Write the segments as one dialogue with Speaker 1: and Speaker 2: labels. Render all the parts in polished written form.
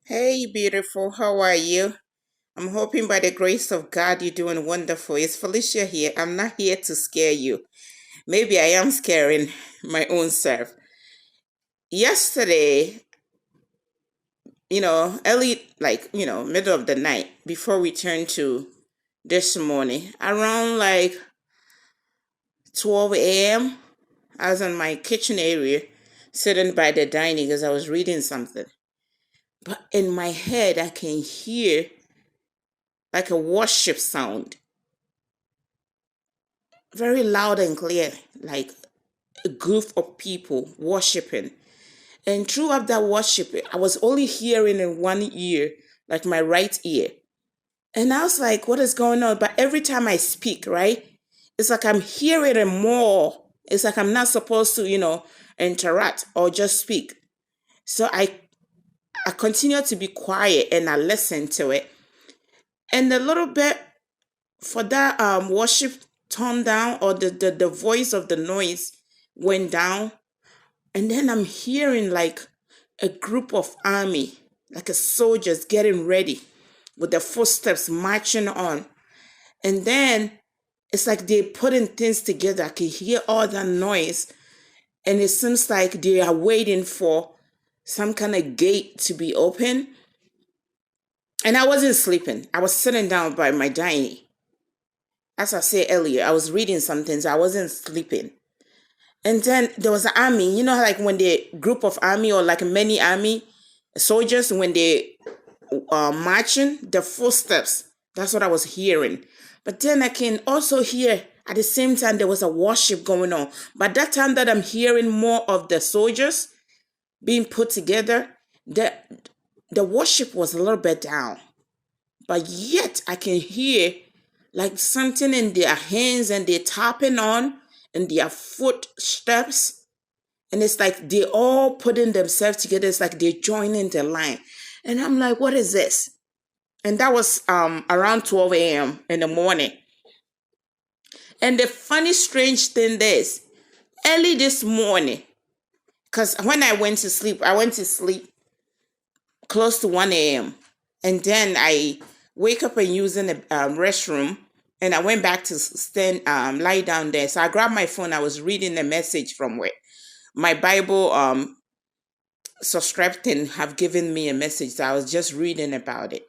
Speaker 1: Hey, beautiful. How are you? I'm hoping by the grace of God you're doing wonderful. It's Felicia here. I'm not here to scare you. Maybe I am scaring my own self. Yesterday, early, middle of the night, before we turned to this morning, around like 12 a.m., I was in my kitchen area, sitting by the dining because I was reading something. But in my head, I can hear like a worship sound, very loud and clear, like a group of people worshiping. And throughout that worship, I was only hearing in one ear, like my right ear. And I was like, what is going on? But every time I speak, right, it's like I'm hearing it more. It's like I'm not supposed to, interact or just speak. So I continue to be quiet and I listen to it. And a little bit for that worship turned down, or the voice of the noise went down. And then I'm hearing like a group of army, like a soldiers getting ready with their footsteps marching on. And then it's like they're putting things together. I can hear all that noise. And it seems like they are waiting for some kind of gate to be open. And I wasn't sleeping. I was sitting down by my dining. As I said earlier, I was reading something, so I wasn't sleeping. And then there was an army, like when the group of army or like many army soldiers, when they marching, the footsteps. That's what I was hearing. But then I can also hear at the same time there was a worship going on. But that time that I'm hearing more of the soldiers being put together, the worship was a little bit down. But yet I can hear like something in their hands and they're tapping on and their footsteps. And it's like they all putting themselves together. It's like they're joining the line. And I'm like, what is this? And that was around 12 a.m. in the morning. And the funny, strange thing is, early this morning, because when I went to sleep close to 1 a.m. And then I wake up and using the restroom. And I went back to lie down there. So I grabbed my phone. I was reading a message from where my Bible subscription have given me a message. So I was just reading about it.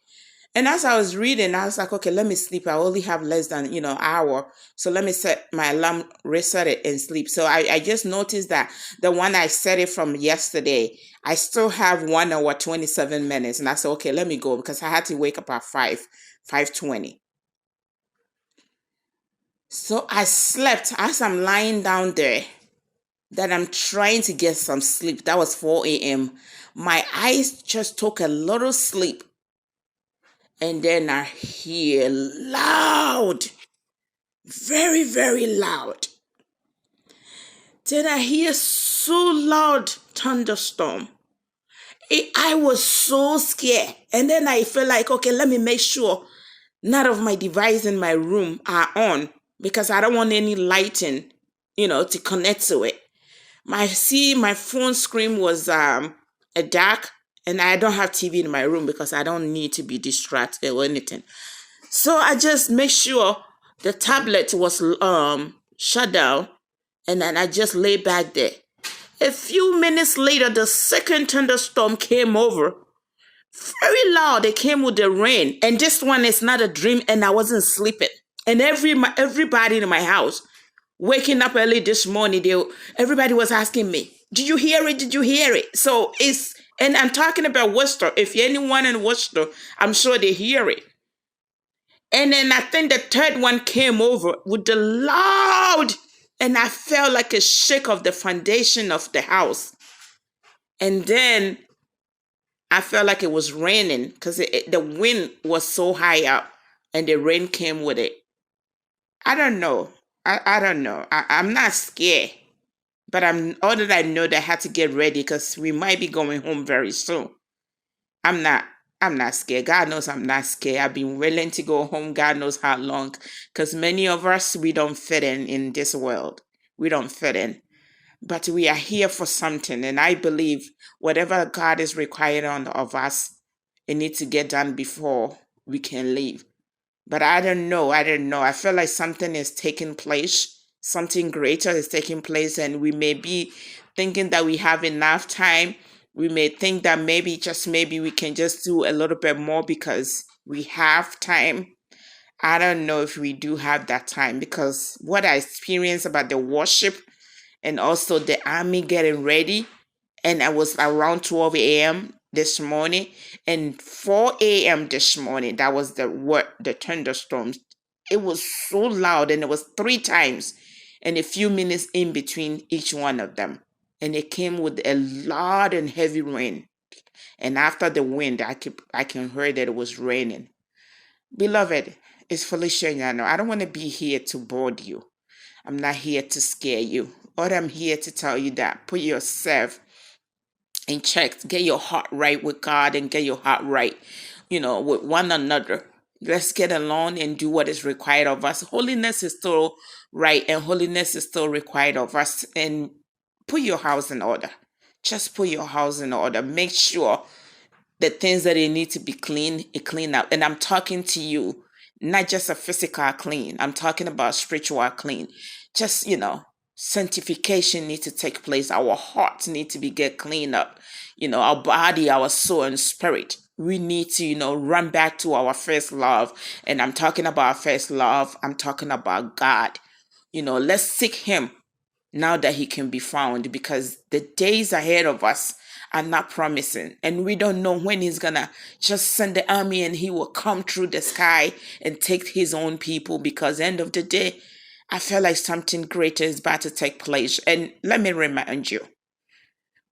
Speaker 1: And as I was reading, I was like, okay, let me sleep. I only have less than, an hour. So let me set my alarm, reset it and sleep. So I just noticed that the one I set it from yesterday, I still have 1 hour, 27 minutes. And I said, okay, let me go because I had to wake up at 5:20. So I slept as I'm lying down there that I'm trying to get some sleep. That was 4 a.m. My eyes just took a little sleep. And then I hear loud, very, very loud. Then I hear so loud thunderstorm. I was so scared. And then I felt like, okay, let me make sure none of my devices in my room are on because I don't want any lighting, to connect to it. My phone screen was a dark, and I don't have TV in my room because I don't need to be distracted or anything. So I just make sure the tablet was shut down, and then I just lay back there. A few minutes later, the second thunderstorm came over. Very loud. It came with the rain. And this one is not a dream, and I wasn't sleeping. And everybody in my house, waking up early this morning, everybody was asking me, did you hear it? Did you hear it? So and I'm talking about Worcester. If anyone in Worcester, I'm sure they hear it. And then I think the third one came over with the loud, and I felt like a shake of the foundation of the house. And then I felt like it was raining because the wind was so high up and the rain came with it. I don't know. I don't know. I'm not scared. But all that I know that I had to get ready because we might be going home very soon. I'm not I'm not scared. God knows I'm not scared. I've been willing to go home. God knows how long. Because many of us, we don't fit in this world. We don't fit in. But we are here for something. And I believe whatever God is requiring of us, It needs to get done before we can leave. But I don't know. I don't know. I feel like something is taking place. Something greater is taking place, and we may be thinking that we have enough time. We may think that maybe, just maybe, we can just do a little bit more because we have time. I don't know if we do have that time, because what I experienced about the worship and also the army getting ready, and I was around 12 a.m. this morning, and 4 a.m. this morning, that was the thunderstorms. It was so loud, and it was three times and a few minutes in between each one of them. And it came with a loud and heavy rain. And after the wind, I can hear that it was raining. Beloved, it's Felicia Yano. I don't want to be here to bore you. I'm not here to scare you. But I'm here to tell you that put yourself in check. Get your heart right with God and get your heart right, with one another. Let's get along and do what is required of us. Holiness is still right, and holiness is still required of us. And put your house in order. Just put your house in order. Make sure the things that they need to be clean, clean up. And I'm talking to you, not just a physical clean. I'm talking about spiritual clean. Just, sanctification needs to take place. Our hearts need to be get cleaned up. Our body, our soul, and spirit. We need to, run back to our first love. And I'm talking about first love. I'm talking about God. Let's seek Him now that He can be found, because the days ahead of us are not promising, and we don't know when He's gonna just send the army and He will come through the sky and take His own people, because end of the day, I feel like something greater is about to take place. And let me remind you,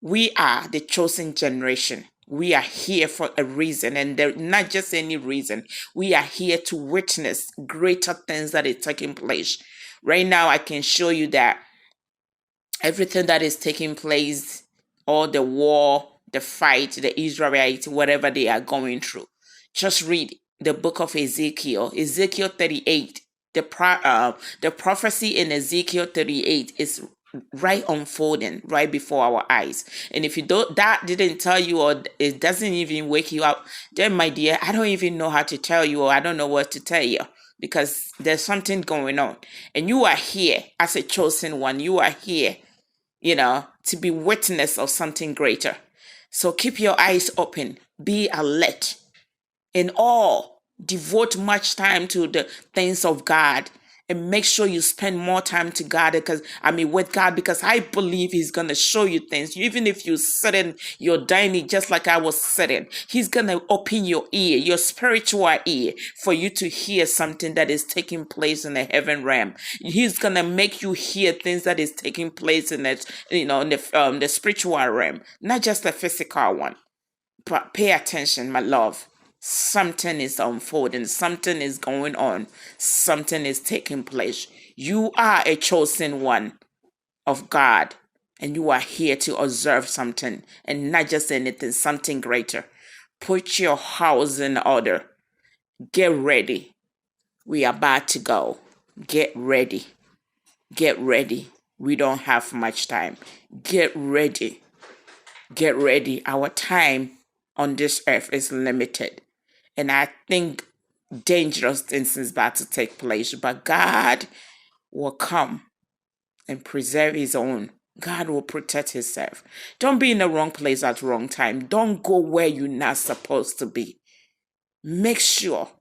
Speaker 1: we are the chosen generation. We are here for a reason, and not just any reason. We are here to witness greater things that are taking place. Right now, I can show you that everything that is taking place, all the war, the fight, the Israelites, whatever they are going through. Just read the book of Ezekiel, Ezekiel 38. The prophecy in Ezekiel 38 is right unfolding right before our eyes. And if you don't, that didn't tell you, or it doesn't even wake you up, then my dear, I don't even know how to tell you, or I don't know what to tell you, because there's something going on. And you are here as a chosen one. You are here, to be witness of something greater. So keep your eyes open, be alert, in all, devote much time to the things of God, and make sure you spend more time to God, with God, because I believe He's gonna show you things. Even if you sit in your dining, just like I was sitting, He's gonna open your ear, your spiritual ear, for you to hear something that is taking place in the heaven realm. He's gonna make you hear things that is taking place in the spiritual realm, not just the physical one. But pay attention, my love. Something is unfolding, something is going on, something is taking place. You are a chosen one of God, and you are here to observe something, and not just anything, something greater. Put your house in order. Get ready. We are about to go. Get ready. Get ready. We don't have much time. Get ready. Get ready. Our time on this earth is limited. And I think dangerous things is about to take place. But God will come and preserve His own. God will protect Himself. Don't be in the wrong place at the wrong time. Don't go where you're not supposed to be. Make sure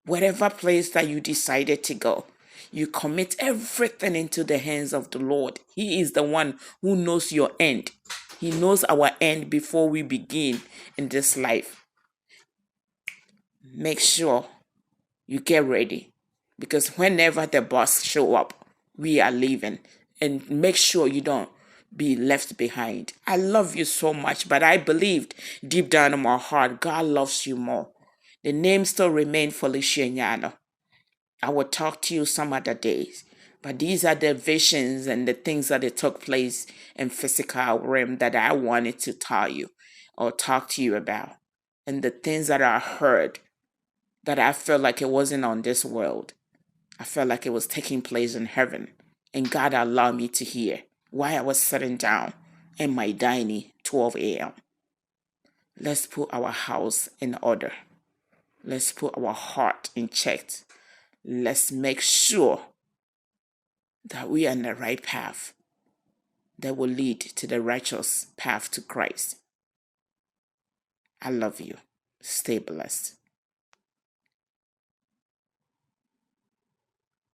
Speaker 1: whatever place that you decided to go, you commit everything into the hands of the Lord. He is the one who knows your end. He knows our end before we begin in this life. Make sure you get ready, because whenever the boss show up, we are leaving. And make sure you don't be left behind. I love you so much, but I believed deep down in my heart, God loves you more. The name still remains Felicia Nyano. I will talk to you some other days. But these are the visions and the things that took place in physical realm that I wanted to tell you or talk to you about. And the things that I heard that I felt like it wasn't on this world. I felt like it was taking place in heaven. And God allowed me to hear while I was sitting down in my dining 12 a.m. Let's put our house in order. Let's put our heart in check. Let's make sure that we are on the right path that will lead to the righteous path to Christ. I love you. Stay blessed.